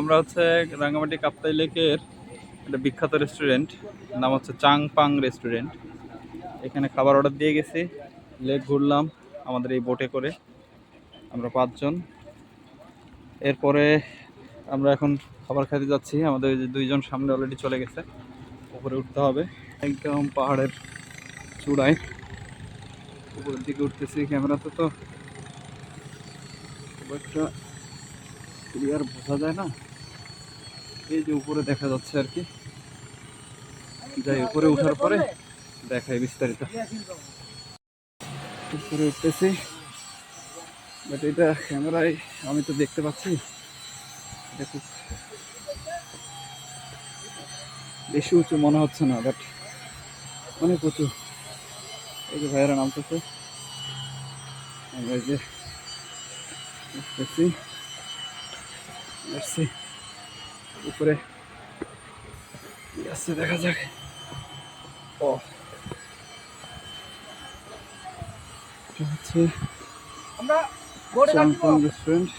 আমরা হচ্ছে রাঙ্গামাটি কাপ্তাই লেকের একটা বিখ্যাত রেস্টুরেন্ট, নাম হচ্ছে চাংপাং রেস্টুরেন্ট। এখানে খাবার অর্ডার দিয়ে গেছি, লেক ঘুরলাম আমাদের এই বোটে করে, আমরা 5 জন। এরপরে আমরা এখন খাবার খেতে যাচ্ছি। আমাদের যে 2 জন সামনে অলরেডি চলে গেছে, উপরে উঠতে হবে। একদম পাহাড়ের চূড়ায় উপরের দিকে উঠতেছি। ক্যামেরাতে তো খুব একটা ক্লিয়ার বোঝা যায় না, এই যে উপরে দেখা যাচ্ছে আর কি। যাই উপরে উঠার পরে দেখাই বিস্তারিত। উপরে উঠতেছি, বাট এটা ক্যামেরায় আমি তো দেখতে পাচ্ছি এটা খুব বেশি উঁচু মনে হচ্ছে না, বাট অনেক উঁচু। এই যে ভাইয়েরা নামতেছে, আমরা এই যে উঠতেছি, আসছি উপরে কি আছে দেখা যাক। ও হচ্ছে চাংপাং রেস্টুরেন্ট।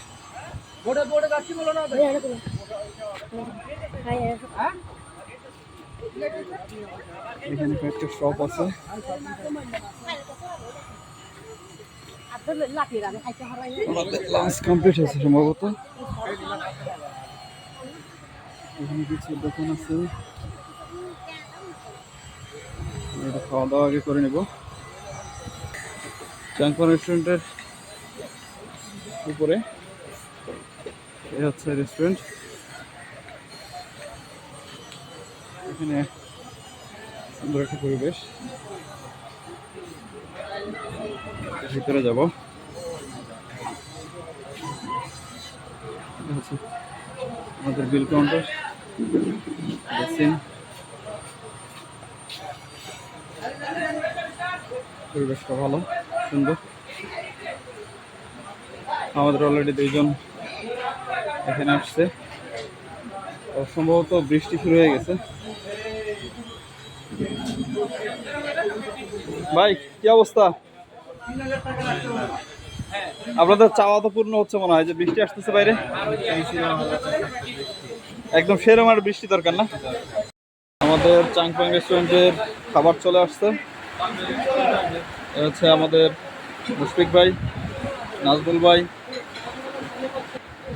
এখানে কয়েকটা শপ আছে। লাঞ্চ কমপ্লিট হয়েছে সম্ভবত। এখানে কিছু দোকান আছে, এটা খাওয়া দাওয়া আগে করে নেব। চাংপাং রেস্টুরেন্টের উপরে এই হচ্ছে রেস্টুরেন্ট। এখানে সুন্দর একটা পরিবেশ, ভিতরে যাব। আমাদের বিল কাউন্টার, বেসিন, পরিবেশটা ভালো সুন্দর। আমাদের অলরেডি 2 জন এখানে আসছে, সম্ভবত বৃষ্টি শুরু হয়ে গেছে। ভাই কি অবস্থা? আপনাদের চাওয়া তো পূর্ণ হচ্ছে মনে হয়, যে বৃষ্টি আসতেছে বাইরে, একদম সেরকম আর বৃষ্টি দরকার না। আমাদের চাংপাং রেস্টুরেন্টের খাবার চলে আসছে। এ হচ্ছে আমাদের মুশফিক ভাই, নাজবুল ভাই,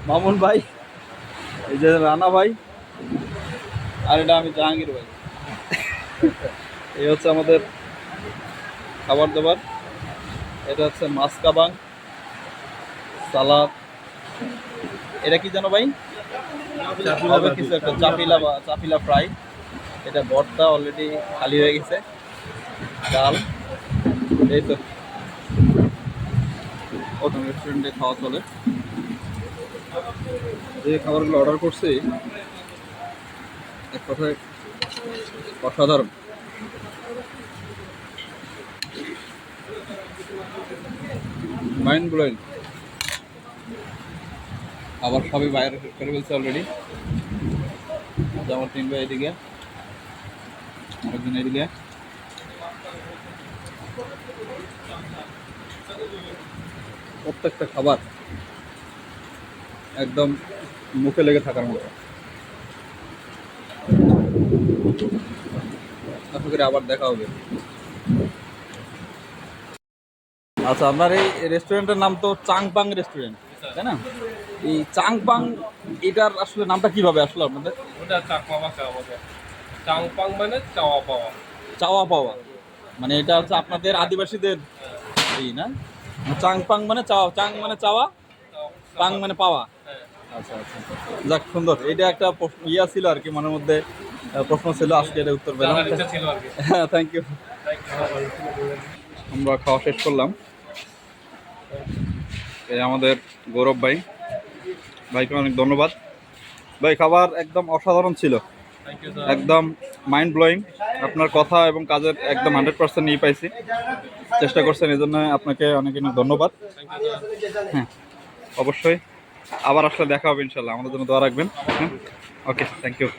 মামুন ভাই, এই যে রানা ভাই, আর এটা আমি জাহাঙ্গীর ভাই। এই হচ্ছে আমাদের খাবার দাবার। এটা হচ্ছে মাছ কাবাং, সালাদ, এটা কি জানো ভাই, হবে কিছু একটা চাপিলা বা চাপিলা ফ্রাই। এটা ভর্তা অলরেডি খালি হয়ে গেছে, ডাল। এই তো প্রথম রেস্টুরেন্টে খাওয়া চলে। যে খাবারগুলো অর্ডার করছি এক কথায় অসাধারণ। Mind blowing. আবার সবই বাইরে করে ফেলছে অলরেডি। আমার 3 ভাই এদিকে, আরেকজন এদিকে। প্রত্যেকটা খাবার একদম মুখে লেগে থাকার মতো। আশা করি আবার দেখা হবে। আচ্ছা, আপনার এই রেস্টুরেন্টের নাম তো চাংপাং রেস্টুরেন্ট, তাই না? এই চাংপাং এটার আসলে নামটা কিভাবে আসলো আপনাদের? ওটা চাকমা ভাষা আমাদের। চাংপাং মানে চাওয়া পাওয়া। চাওয়া পাওয়া, মানে এটা হচ্ছে আপনাদের আদিবাসীদের এই না? চাংপাং মানে চাওয়া, চাং মানে চাওয়া, পাং মানে পাওয়া। আচ্ছা আচ্ছা, যাক সুন্দর। এটা একটা ইয়া ছিল আর কি, মনের মধ্যে প্রশ্ন ছিল, আজকে এটা উত্তর পেলাম। হ্যাঁ, থ্যাংক ইউ। আমরা খাওয়া শেষ করলাম। এই আমাদের গৌরব ভাই, ভাইকে অনেক ধন্যবাদ। ভাই খাবার একদম অসাধারণ ছিল, একদম মাইন্ড ব্লোয়িং। আপনার কথা এবং কাজের একদম 100% নিয়ে পাইছি, চেষ্টা করছেন, এই জন্য আপনাকে অনেক অনেক ধন্যবাদ। হ্যাঁ, অবশ্যই আবার আসলে দেখা হবে ইনশাল্লাহ। আমাদের জন্য দোয়া রাখবেন। হ্যাঁ, ওকে, থ্যাংক ইউ।